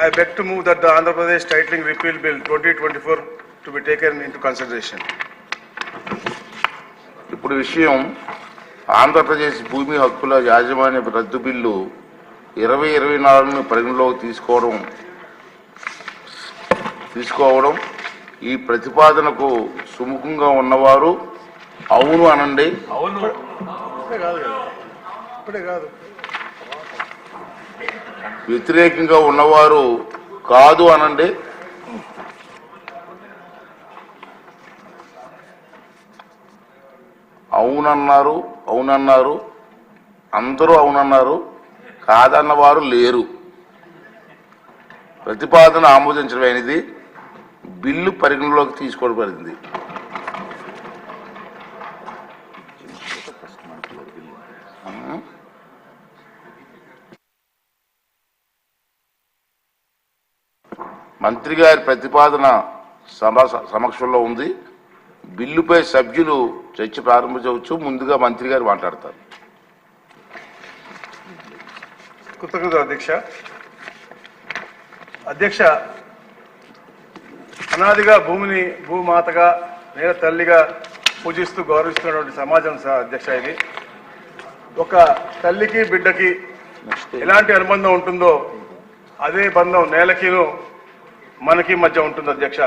I beg to move that the Andhra Pradesh Titling Repeal Bill 2024 to be taken into consideration. ఇప్పుడు విషయం ఆంధ్రప్రదేశ్ భూమి హక్కుల యాజమాన్య రద్దు బిల్లు 2024ను పరిగణలోకి తీసుకోవడం ఈ ప్రతిపాదనకు సుముఖంగా ఉన్నవారు అవును అనండి. అవును ఇప్పుడే కాదు. వ్యతిరేకంగా ఉన్నవారు కాదు అనండి. అవునన్నారు అందరూ అవునన్నారు, కాదన్నవారు లేరు. ప్రతిపాదన ఆమోదించడమైనది. బిల్లు పరిగణలోకి తీసుకోబడింది. మంత్రి గారి ప్రతిపాదన సమక్షంలో ఉంది. బిల్లుపై సభ్యులు చర్చ ప్రారంభించవచ్చు. ముందుగా మంత్రి గారు మాట్లాడతారు. కృతజ్ఞతలు అధ్యక్ష. అధ్యక్ష, అనాదిగా భూమిని భూమాతగా నేల తల్లిగా పూజిస్తూ గౌరవిస్తున్నటువంటి సమాజం అధ్యక్ష. ఇది ఒక తల్లికి బిడ్డకి ఎలాంటి అనుబంధం ఉంటుందో అదే బంధం నేలకిను మనకి మధ్య ఉంటుంది అధ్యక్ష.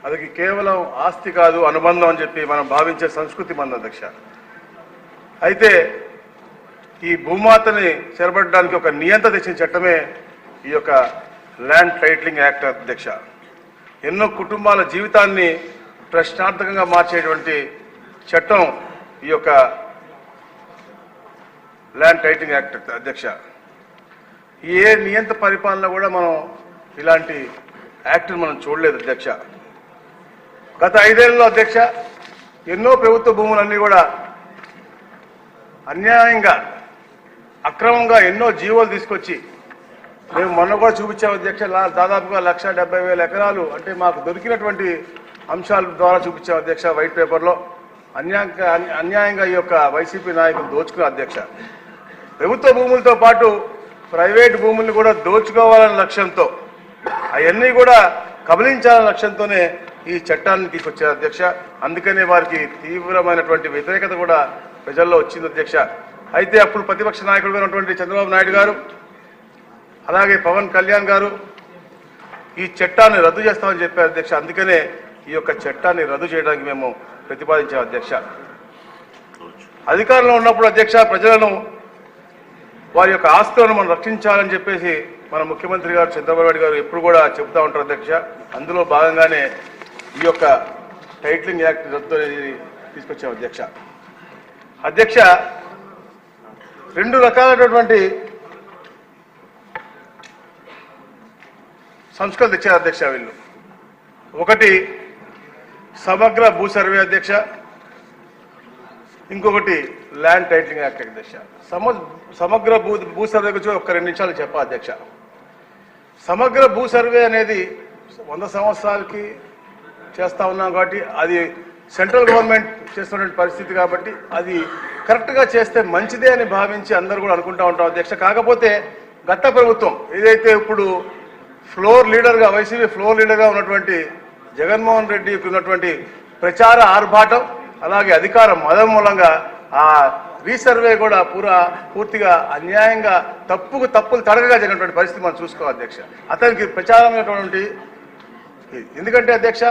అది కేవలం ఆస్తి కాదు, అనుబంధం అని చెప్పి మనం భావించే సంస్కృతి మన అధ్యక్ష. అయితే ఈ భూమాతని చెరబట్టడానికి ఒక నియంత్రణ తెచ్చిన చట్టమే ఈ యొక్క ల్యాండ్ టైటిలింగ్ యాక్ట్ అధ్యక్ష. ఎన్నో కుటుంబాల జీవితాన్ని ప్రశ్నార్థకంగా మార్చేటువంటి చట్టం ఈ యొక్క ల్యాండ్ టైటిలింగ్ యాక్ట్ అధ్యక్ష. ఏ నియంత్రణ పరిపాలన కూడా మనం ఇలాంటి యాక్ట్ని మనం చూడలేదు అధ్యక్ష. గత 5 ఏళ్లలో అధ్యక్ష ఎన్నో ప్రభుత్వ భూములన్నీ కూడా అన్యాయంగా అక్రమంగా ఎన్నో జీవోలు తీసుకొచ్చి మేము మొన్న కూడా చూపించాము అధ్యక్ష. దాదాపుగా 1,70,000 ఎకరాలు అంటే మాకు దొరికినటువంటి అంశాల ద్వారా చూపించాము అధ్యక్ష. వైట్ పేపర్లో అన్యాయంగా ఈ యొక్క వైసీపీ నాయకులు దోచుకున్న అధ్యక్ష. ప్రభుత్వ భూములతో పాటు ప్రైవేట్ భూముల్ని కూడా దోచుకోవాలనే లక్ష్యంతో అవన్నీ కూడా కబలించాలనే లక్ష్యంతోనే ఈ చట్టాన్ని తీసుకొచ్చారు అధ్యక్ష. అందుకనే వారికి తీవ్రమైనటువంటి వ్యతిరేకత కూడా ప్రజల్లో వచ్చింది అధ్యక్ష. అయితే అప్పుడు ప్రతిపక్ష నాయకుడుగా ఉన్నటువంటి చంద్రబాబు నాయుడు గారు అలాగే పవన్ కళ్యాణ్ గారు ఈ చట్టాన్ని రద్దు చేస్తామని చెప్పారు అధ్యక్ష. అందుకనే ఈ యొక్క చట్టాన్ని రద్దు చేయడానికి మేము ప్రతిపాదించాం అధ్యక్ష. అధికారంలో ఉన్నప్పుడు అధ్యక్ష ప్రజలను వారి యొక్క ఆస్తులను మనం రక్షించాలని చెప్పేసి మన ముఖ్యమంత్రి గారు చంద్రబాబు నాయుడు గారు ఎప్పుడు కూడా చెబుతూ ఉంటారు అధ్యక్ష. అందులో భాగంగానే ఈ యొక్క టైటిలింగ్ యాక్ట్ రద్దు అనేది తీసుకొచ్చాం అధ్యక్ష. అధ్యక్ష, 2 రకాలైనటువంటి సంస్కరణలు తెచ్చారు అధ్యక్ష వీళ్ళు. ఒకటి సమగ్ర భూ సర్వే అధ్యక్ష, ఇంకొకటి ల్యాండ్ టైటిలింగ్ యాక్ట్ అధ్యక్ష. సమగ్ర భూ సర్వే గురించి ఒక 2 నిమిషాలు చెప్పా అధ్యక్ష. సమగ్ర భూ సర్వే అనేది 100 సంవత్సరాలకి చేస్తూ ఉన్నాం కాబట్టి అది సెంట్రల్ గవర్నమెంట్ చేస్తున్న పరిస్థితి కాబట్టి అది కరెక్ట్గా చేస్తే మంచిదే అని భావించి అందరూ కూడా అనుకుంటూ ఉంటాం అధ్యక్ష. కాకపోతే గత ప్రభుత్వం ఏదైతే ఇప్పుడు ఫ్లోర్ లీడర్గా వైసీపీ ఫ్లోర్ లీడర్గా ఉన్నటువంటి జగన్మోహన్ రెడ్డికి ఉన్నటువంటి ప్రచార ఆర్భాటం అలాగే అధికార మదం మూలంగా ఆ రీసర్వే కూడా పూర్తిగా అన్యాయంగా తప్పులు తడగగా జరిగినటువంటి పరిస్థితి మనం చూసుకోవాలి అధ్యక్ష. అతనికి ప్రచారమైనటువంటి ఎందుకంటే అధ్యక్ష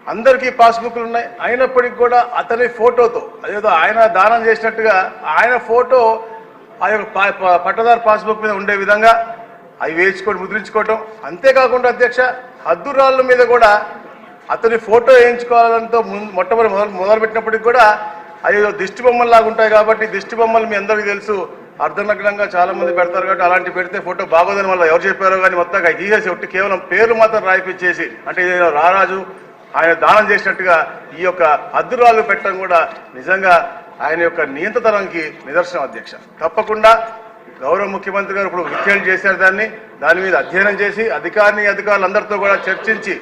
అందరికీ పాస్బుక్లు ఉన్నాయి, అయినప్పటికీ కూడా అతని ఫోటోతో అదేదో ఆయన దానం చేసినట్టుగా ఆయన ఫోటో ఆ యొక్క పట్టదారు పాస్బుక్ మీద ఉండే విధంగా అవి వేయించుకొని ముద్రించుకోవటం. అంతేకాకుండా అధ్యక్ష హద్దురాళ్ళ మీద కూడా అతని ఫోటో వేయించుకోవాలంతో మొదలుపెట్టినప్పటికి కూడా అవి దిష్టి బొమ్మల్లాగా ఉంటాయి కాబట్టి దిష్టి బొమ్మలు మీ అందరికీ తెలుసు అర్ధనగ్నంగా చాలా మంది పెడతారు కాబట్టి అలాంటి పెడితే ఫోటో బాగోదని వల్ల ఎవరు చెప్పారో కానీ మొత్తంగా తీసేసి ఒకటి కేవలం పేర్లు మాత్రం రాయిపించేసి అంటే రారాజు ఆయన దానం చేసినట్టుగా ఈ యొక్క హద్దురాళ్ళు పెట్టడం కూడా నిజంగా ఆయన యొక్క నియంత్రణకి నిదర్శనం అధ్యక్ష. తప్పకుండా గౌరవ ముఖ్యమంత్రి గారు ఇప్పుడు విఖ్యాలు చేశారు. దాని మీద అధ్యయనం చేసి అధికారులందరితో కూడా చర్చించి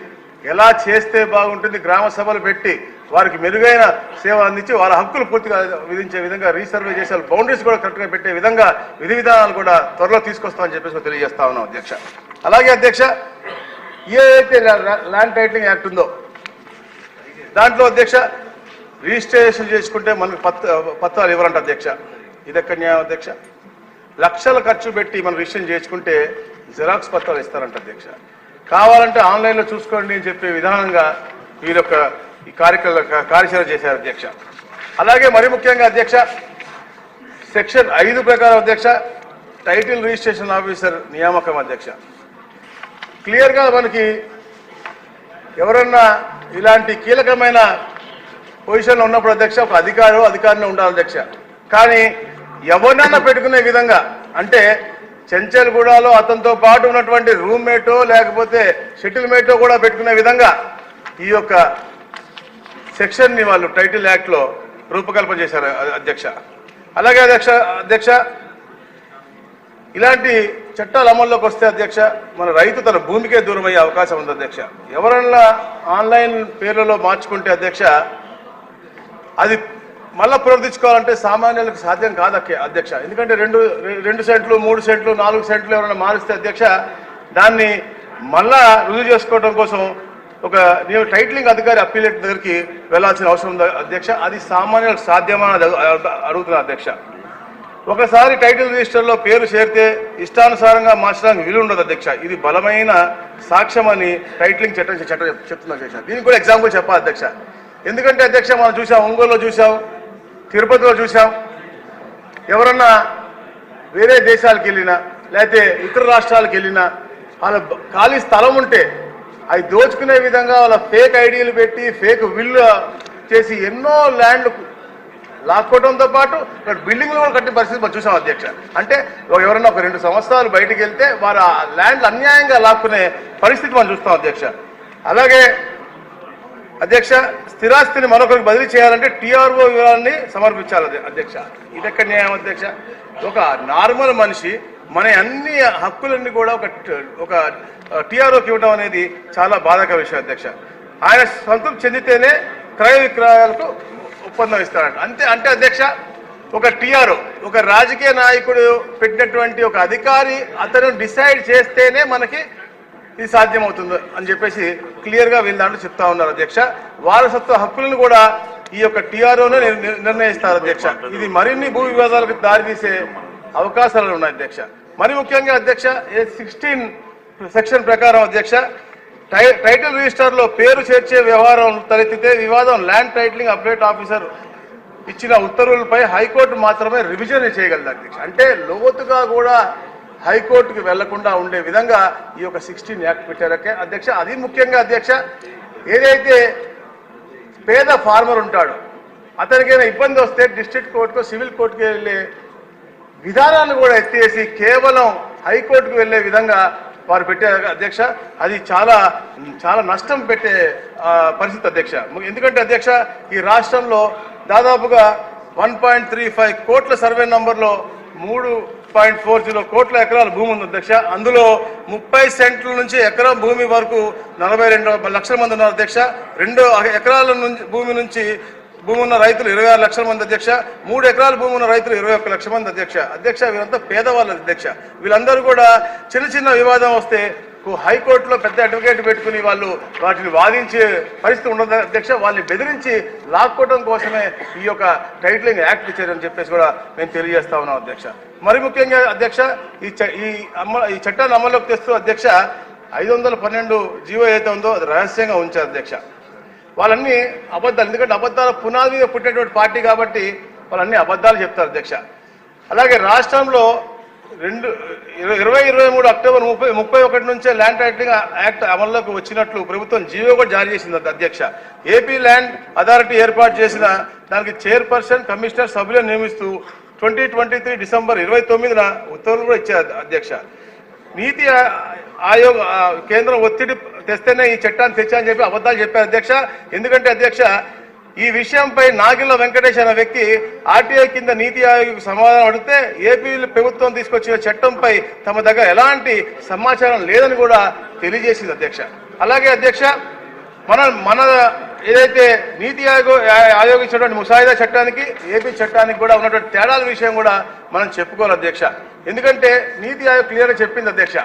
ఎలా చేస్తే బాగుంటుంది గ్రామ సభలు పెట్టి వారికి మెరుగైన సేవ అందించి వాళ్ళ హక్కులు పూర్తిగా విధించే విధంగా రీసర్వే చేసే బౌండరీస్ కూడా కరెక్ట్గా పెట్టే విధంగా విధి విధానాలు కూడా త్వరలో తీసుకొస్తామని చెప్పేసి తెలియజేస్తా ఉన్నాం అధ్యక్ష. అలాగే అధ్యక్ష ఏదైతే ల్యాండ్ టైటిలింగ్ యాక్ట్ ఉందో దాంట్లో అధ్యక్ష రిజిస్ట్రేషన్ చేసుకుంటే మనకు పత్రాలు ఇవ్వరంట అధ్యక్ష. ఇది ఎక్కడ న్యాయం అధ్యక్ష? లక్షల ఖర్చు పెట్టి మనం రిజిస్ట్రేషన్ చేసుకుంటే జిరాక్స్ పత్రాలు ఇస్తారంట అధ్యక్ష. కావాలంటే ఆన్లైన్లో చూసుకోండి అని చెప్పే విధానంగా వీరి యొక్క ఈ కార్యాచరణ చేశారు అధ్యక్ష. అలాగే మరి ముఖ్యంగా అధ్యక్ష సెక్షన్ 5 ప్రకారం అధ్యక్ష టైటిల్ రిజిస్ట్రేషన్ ఆఫీసర్ నియామకం అధ్యక్ష. క్లియర్గా మనకి ఎవరన్నా ఇలాంటి కీలకమైన పొజిషన్లో ఉన్నప్పుడు అధ్యక్ష ఒక అధికారిని ఉండాలి అధ్యక్ష. కానీ ఎవరినైనా పెట్టుకునే విధంగా అంటే చెంచల్గూడలో అతనితో పాటు ఉన్నటువంటి రూమ్మేటో లేకపోతే షటిల్ మేటో కూడా పెట్టుకునే విధంగా ఈ యొక్క సెక్షన్ని వాళ్ళు టైటిల్ యాక్ట్లో రూపకల్పన చేశారు అధ్యక్ష. అలాగే అధ్యక్ష ఇలాంటి చట్టాలు అమల్లోకి వస్తే అధ్యక్ష మన రైతు తన భూమికే దూరం అయ్యే అవకాశం ఉంది అధ్యక్ష. ఎవరన్నా ఆన్లైన్ పేర్లలో మార్చుకుంటే అధ్యక్ష అది మళ్ళా పునరుద్ధరించుకోవాలంటే సామాన్యులకు సాధ్యం కాదు అధ్యక్ష. ఎందుకంటే 2 సెంట్లు 3 సెంట్లు 4 సెంట్లు ఎవరైనా మారిస్తే అధ్యక్ష దాన్ని మళ్ళా రుజువు చేసుకోవడం కోసం ఒక టైటిలింగ్ అధికారి అప్పీలేట్ దగ్గరికి వెళ్లాల్సిన అవసరం ఉంది అధ్యక్ష. అది సామాన్యులకు సాధ్యమని అడుగుతున్నా అధ్యక్ష. ఒకసారి టైటిల్ రిజిస్టర్లో పేరు చేరితే ఇష్టానుసారంగా మార్చడానికి వీలు ఉండదు అధ్యక్ష. ఇది బలమైన సాక్ష్యం అని టైటిలింగ్ చట్టం చెప్తున్నా అధ్యక్ష. దీనికి కూడా ఎగ్జాంపుల్ చెప్పాలి అధ్యక్ష. ఎందుకంటే అధ్యక్ష మనం చూసాం, ఒంగోలులో చూసాం, తిరుపతిలో చూసాం. ఎవరన్నా వేరే దేశాలకు వెళ్ళినా లేకపోతే ఇతర రాష్ట్రాలకు వెళ్ళినా వాళ్ళ ఖాళీ స్థలం ఉంటే అవి దోచుకునే విధంగా వాళ్ళ ఫేక్ ఐడీలు పెట్టి ఫేక్ విల్లు చేసి ఎన్నో ల్యాండ్లు లాక్కోవడంతో పాటు ఇక్కడ బిల్డింగ్లు కూడా కట్టిన పరిస్థితి మనం చూసాం అధ్యక్ష. అంటే ఎవరన్నా ఒక 2 సంవత్సరాలు బయటకు వెళ్తే వారు ఆ ల్యాండ్లు అన్యాయంగా లాక్కునే పరిస్థితి మనం చూస్తాం అధ్యక్ష. అలాగే అధ్యక్ష స్థిరాస్తిని మరొకరికి బదిలీ చేయాలంటే టీఆర్ఓ వివరాన్ని సమర్పించాలి అధ్యక్ష. ఇది ఎక్కడ న్యాయం అధ్యక్ష? ఒక నార్మల్ మనిషి మన అన్ని హక్కులన్నీ కూడా ఒక టీఆర్ఓకి ఇవ్వడం అనేది చాలా బాధాకర విషయం అధ్యక్ష. ఆయన సంతృప్తి చెందితేనే క్రయ విక్రయాలకు ఒప్పందం ఇస్తారంట. అంటే అధ్యక్ష ఒక టీఆర్ఓ ఒక రాజకీయ నాయకుడు పెట్టినటువంటి ఒక అధికారి అతను డిసైడ్ చేస్తేనే మనకి ఇది సాధ్యమవుతుంది అని చెప్పేసి క్లియర్గా వీళ్ళ దాంట్లో చెప్తా ఉన్నారు అధ్యక్ష. వారసత్వ హక్కులను కూడా ఈ యొక్క టీఆర్ఓనే నిర్ణయిస్తారు అధ్యక్ష. ఇది మరిన్ని భూ వివాదాలకు దారితీసే అవకాశాలు ఉన్నాయి అధ్యక్ష. మరి ముఖ్యంగా అధ్యక్ష 16 సెక్షన్ ప్రకారం అధ్యక్ష టైటిల్ రిజిస్టర్లో పేరు చేర్చే వ్యవహారం తలెత్తితే వివాదం ల్యాండ్ టైటిలింగ్ అప్డేట్ ఆఫీసర్ ఇచ్చిన ఉత్తర్వులపై హైకోర్టు మాత్రమే రివిజన్ చేయగలదు అధ్యక్ష. అంటే లోతుగా కూడా హైకోర్టుకి వెళ్లకుండా ఉండే విధంగా ఈ యొక్క 16 యాక్ట్ పెట్టారకే అధ్యక్ష. అది ముఖ్యంగా అధ్యక్ష ఏదైతే పేద ఫార్మర్ ఉంటాడో అతనికైనా ఇబ్బంది వస్తే డిస్ట్రిక్ట్ కోర్టుకో సివిల్ కోర్టుకు వెళ్ళే విధానాన్ని కూడా ఎత్తేసి కేవలం హైకోర్టుకు వెళ్లే విధంగా వారు పెట్టారు అధ్యక్ష. అది చాలా చాలా నష్టం పెట్టే పరిస్థితి అధ్యక్ష. ఎందుకంటే అధ్యక్ష ఈ రాష్ట్రంలో దాదాపుగా 1.35 కోట్ల సర్వే నంబర్లో 3.40 కోట్ల ఎకరాల భూమి ఉంది అధ్యక్ష. అందులో 30 సెంట్ల నుంచి ఎకరం భూమి వరకు 42 లక్షల మంది ఉన్నారు అధ్యక్ష. 2 ఎకరాల భూమి నుంచి భూమి ఉన్న రైతులు 26 లక్షల మంది అధ్యక్ష. 3 ఎకరాల భూమి ఉన్న రైతులు 21 లక్షల మంది అధ్యక్ష. వీళ్ళంతా పేదవాళ్ళు అధ్యక్ష. వీళ్ళందరూ కూడా చిన్న వివాదం వస్తే హైకోర్టులో పెద్ద అడ్వకేట్ పెట్టుకుని వాళ్ళు వాటిని వాదించే పరిస్థితి ఉండదు అధ్యక్ష. వాళ్ళని బెదిరించి లాక్కోవడం కోసమే ఈ యొక్క టైటిలింగ్ యాక్ట్ ఇచ్చారని చెప్పేసి కూడా మేము తెలియజేస్తా ఉన్నాం అధ్యక్ష. మరి ముఖ్యంగా అధ్యక్ష ఈ చట్టాన్ని అమల్లోకి తెస్తూ అధ్యక్ష 512 జీవో ఏదైతే ఉందో అది రహస్యంగా ఉంచారు అధ్యక్ష. వాళ్ళన్నీ అబద్ధాలు, ఎందుకంటే అబద్ధాల పునాది మీద పుట్టినటువంటి పార్టీ కాబట్టి వాళ్ళన్నీ అబద్ధాలు చెప్తారు అధ్యక్ష. అలాగే రాష్ట్రంలో 2023 అక్టోబర్ 31 నుంచే ల్యాండ్ టైటిలింగ్ యాక్ట్ అమల్లోకి వచ్చినట్లు ప్రభుత్వం జీవో కూడా జారీ చేసింది అధ్యక్ష. ఏపీ ల్యాండ్ అథారిటీ ఏర్పాటు చేసిన దానికి చైర్పర్సన్ కమిషనర్ సభ్యులను నియమిస్తూ 2023 డిసెంబర్ 29న ఉత్తర్వులు కూడా ఇచ్చారు అధ్యక్ష. నీతి ఆయోగ్ కేంద్రం ఒత్తిడి తెస్తేనే ఈ చట్టాన్ని తెచ్చారని చెప్పి అబద్ధాలు చెప్పారు అధ్యక్ష. ఎందుకంటే అధ్యక్ష ఈ విషయంపై నాగిల్ల వెంకటేష్ అనే వ్యక్తి ఆర్టీఐ కింద నీతి ఆయోగ్ సమాధానం అడిగితే ఏపీ ప్రభుత్వం తీసుకొచ్చిన చట్టంపై తమ దగ్గర ఎలాంటి సమాచారం లేదని కూడా తెలియజేసింది అధ్యక్ష. అలాగే అధ్యక్ష మన ఏదైతే నీతి ఆయోగ్ ఇచ్చినటువంటి ముసాయిదా చట్టానికి ఏపీ చట్టానికి కూడా ఉన్నటువంటి తేడాల విషయం కూడా మనం చెప్పుకోవాలి అధ్యక్ష. ఎందుకంటే నీతి ఆయోగ్ క్లియర్గా చెప్పింది అధ్యక్ష,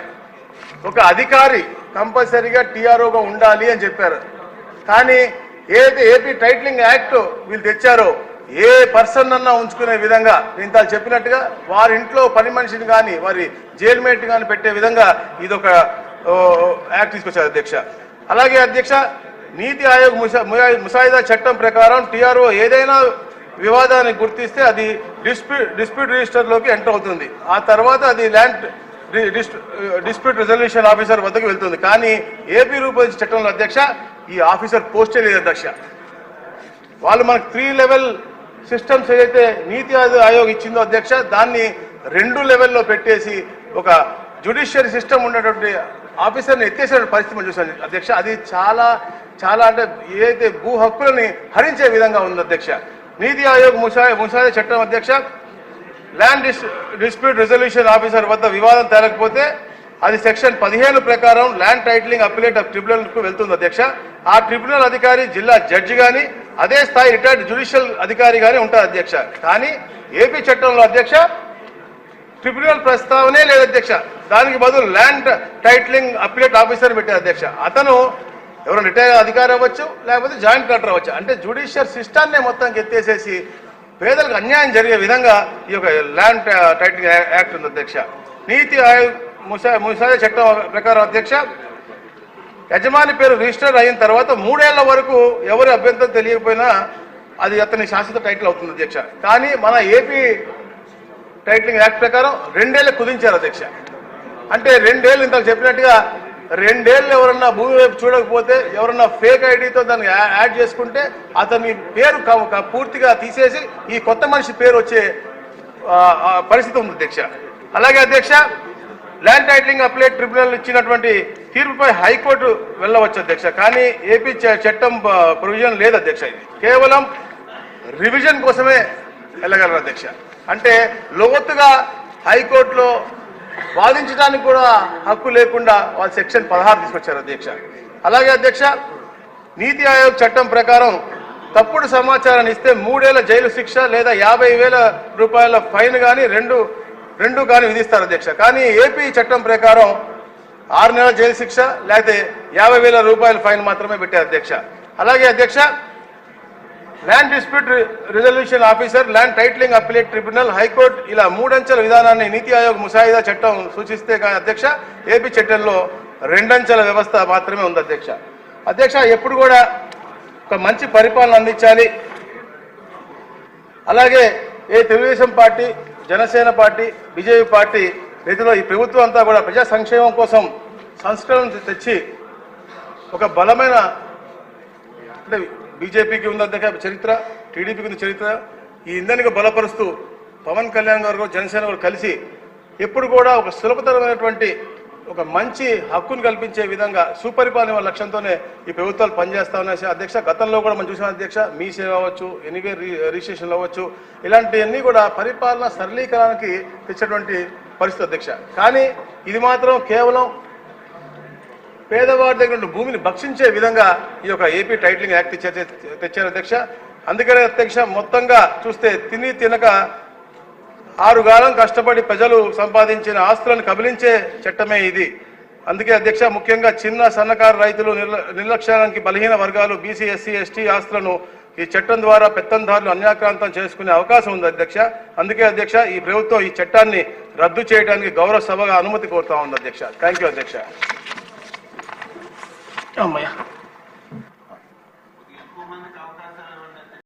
ఒక అధికారి కంపల్సరీగా టీఆర్ఓగా ఉండాలి అని చెప్పారు. కానీ ఏదైతే ఏపీ టైటిలింగ్ యాక్ట్ వీళ్ళు తెచ్చారో ఏ పర్సన్ అన్నా ఉంచుకునే విధంగా నేను ఇంత చెప్పినట్టుగా వారి ఇంట్లో పని మనిషిని కానీ వారి జైల్మేట్ కానీ పెట్టే విధంగా ఇదొక యాక్ట్ తీసుకొచ్చారు అధ్యక్ష. అలాగే అధ్యక్ష, నీతి ఆయోగ్ ముసాయిదా చట్టం ప్రకారం టీఆర్ఓ ఏదైనా వివాదాన్ని గుర్తిస్తే అది డిస్ప్యూట్ రిజిస్టర్లోకి ఎంటర్ అవుతుంది. ఆ తర్వాత అది ల్యాండ్ డిస్ప్యూట్ రిజల్యూషన్ ఆఫీసర్ వద్దకు వెళ్తుంది. కానీ ఏపీ రూపొందించిన చట్టంలో అధ్యక్ష ఈ ఆఫీసర్ పోస్టే లేదు అధ్యక్ష. వాళ్ళు మనకు 3 లెవెల్ సిస్టమ్స్ ఏదైతే నీతి ఆయోగ్ ఇచ్చిందో అధ్యక్ష దాన్ని 2 లెవెల్లో పెట్టేసి ఒక జ్యుడిషియరీ సిస్టమ్ ఉన్నటువంటి ఆఫీసర్ని ఎత్తేసిన పరిస్థితి మనం చూసాం అధ్యక్ష. అది చాలా చాలా అంటే ఏదైతే భూ హక్కులని హరించే విధంగా ఉంది అధ్యక్ష. నీతి ఆయోగ్ ముసాయిదా చట్టం అధ్యక్ష ల్యాండ్ డిస్ప్యూట్ రిజల్యూషన్ ఆఫీసర్ వద్ద వివాదం తేలకపోతే అది సెక్షన్ 15 ప్రకారం ల్యాండ్ టైటిలింగ్ అప్పిలేట్ ట్రిబ్యునల్కు వెళ్తుంది అధ్యక్ష. ఆ ట్రిబ్యునల్ అధికారి జిల్లా జడ్జి కానీ అదే స్థాయి రిటైర్డ్ జ్యుడిషియల్ అధికారి కానీ ఉంటారు అధ్యక్ష. కానీ ఏపీ చట్టంలో అధ్యక్ష ట్రిబ్యునల్ ప్రస్తావనే లేదు అధ్యక్ష. దానికి బదులు ల్యాండ్ టైటిలింగ్ అప్పిలేట్ ఆఫీసర్ పెట్టారు అధ్యక్ష. అతను ఎవరైనా రిటైర్ అధికారి అవ్వచ్చు, లేకపోతే జాయింట్ కలెక్టర్ అవ్వచ్చు. అంటే జ్యుడిషియల్ సిస్టాన్నే మొత్తం ఎత్తేసేసి పేదలకు అన్యాయం జరిగే విధంగా ఈ యొక్క ల్యాండ్ టైటిలింగ్ యాక్ట్ ఉంది అధ్యక్ష. నీతి ఆయోగ్ ముసాయిదా చట్టం ప్రకారం అధ్యక్ష యజమాని పేరు రిజిస్టర్ అయిన తర్వాత 3 ఏళ్ల వరకు ఎవరి అభ్యంతరం తెలియకపోయినా అది అతని శాశ్వత టైటిల్ అవుతుంది అధ్యక్ష. కానీ మన ఏపీ టైటిలింగ్ యాక్ట్ ప్రకారం 2 ఏళ్ళు కుదించారు అధ్యక్ష. అంటే 2 ఏళ్ళు ఇంతకు చెప్పినట్టుగా 2 ఏళ్ళు ఎవరన్నా భూమి వైపు చూడకపోతే ఎవరన్నా ఫేక్ ఐడితో దాన్ని యాడ్ చేసుకుంటే అతని పేరు పూర్తిగా తీసేసి ఈ కొత్త మనిషి పేరు వచ్చే పరిస్థితి ఉంది అధ్యక్ష. అలాగే అధ్యక్ష ల్యాండ్ టైటిలింగ్ అప్లేట్ ట్రిబ్యునల్ ఇచ్చినటువంటి తీర్పుపై హైకోర్టు వెళ్ళవచ్చు అధ్యక్ష. కానీ ఏపీ చట్టం ప్రొవిజన్ లేదు అధ్యక్ష. ఇది కేవలం రివిజన్ కోసమే వెళ్ళగలరు అధ్యక్ష. అంటే లోతుగా హైకోర్టులో వాదించడానికి కూడా హక్కు లేకుండా వాళ్ళు సెక్షన్ 16 తీసుకొచ్చారు అధ్యక్ష. అలాగే అధ్యక్ష నీతి ఆయోగ్ చట్టం ప్రకారం తప్పుడు సమాచారాన్ని ఇస్తే 3 ఏళ్ల జైలు శిక్ష లేదా 50,000 రూపాయల ఫైన్ కానీ రెండు కానీ విధిస్తారు అధ్యక్ష. కానీ ఏపీ చట్టం ప్రకారం 6 నెలల జైలు శిక్ష లేకపోతే 50,000 రూపాయల ఫైన్ మాత్రమే పెట్టారు అధ్యక్ష. అలాగే అధ్యక్ష land dispute resolution officer, land titling appellate tribunal, high court ఇలా 3 అంచెల విధానాన్ని నీతి ఆయోగ్ ముసాయిదా చట్టం సూచిస్తే కానీ అధ్యక్ష ఏపీ చట్టంలో 2 అంచెల వ్యవస్థ మాత్రమే ఉంది అధ్యక్ష. అధ్యక్ష ఎప్పుడు కూడా ఒక మంచి పరిపాలన అందించాలి. అలాగే Telugu Desam party, Janasena party, BJP party రీతిలో ఈ ప్రభుత్వం అంతా కూడా ప్రజా సంక్షేమం కోసం సంస్కరణ తెచ్చి ఒక బలమైన అంటే బీజేపీకి ఉంది అధ్యక్ష చరిత్ర, టీడీపీకి ఉంది చరిత్ర. ఈ ఇంధనికి బలపరుస్తూ పవన్ కళ్యాణ్ గారు జనసేన గారు కలిసి ఎప్పుడు కూడా ఒక సులభతరమైనటువంటి ఒక మంచి హక్కును కల్పించే విధంగా సుపరిపాలన లక్ష్యంతోనే ఈ ప్రభుత్వాలు పనిచేస్తా ఉన్నాయి అధ్యక్ష. గతంలో కూడా మనం చూసాం అధ్యక్ష, మీ సేవ అవ్వచ్చు, ఎనీవేర్ రిజిస్ట్రేషన్లు అవ్వచ్చు, ఇలాంటివన్నీ కూడా పరిపాలన సరళీకరణకి తెచ్చేటువంటి పరిస్థితి అధ్యక్ష. కానీ ఇది మాత్రం కేవలం పేదవాడి దగ్గర భూమిని భక్షించే విధంగా ఈ యొక్క ఏపీ టైటిలింగ్ యాక్ట్ తెచ్చారు అధ్యక్ష. అందుకనే అధ్యక్ష మొత్తంగా చూస్తే తినక 6 కాలం కష్టపడి ప్రజలు సంపాదించిన ఆస్తులను కబలించే చట్టమే ఇది. అందుకే అధ్యక్ష ముఖ్యంగా చిన్న సన్నకారు రైతులు, నిర్లక్ష్యానికి బలహీన వర్గాలు, బీసీ, ఎస్సీ, ఎస్టీ ఆస్తులను ఈ చట్టం ద్వారా పెత్తందారులు అన్యాక్రాంతం చేసుకునే అవకాశం ఉంది అధ్యక్ష. అందుకే అధ్యక్ష ఈ ప్రభుత్వం ఈ చట్టాన్ని రద్దు చేయడానికి గౌరవ సభగా అనుమతి కోరుతా ఉంది అధ్యక్ష. థ్యాంక్ యూ అధ్యక్ష.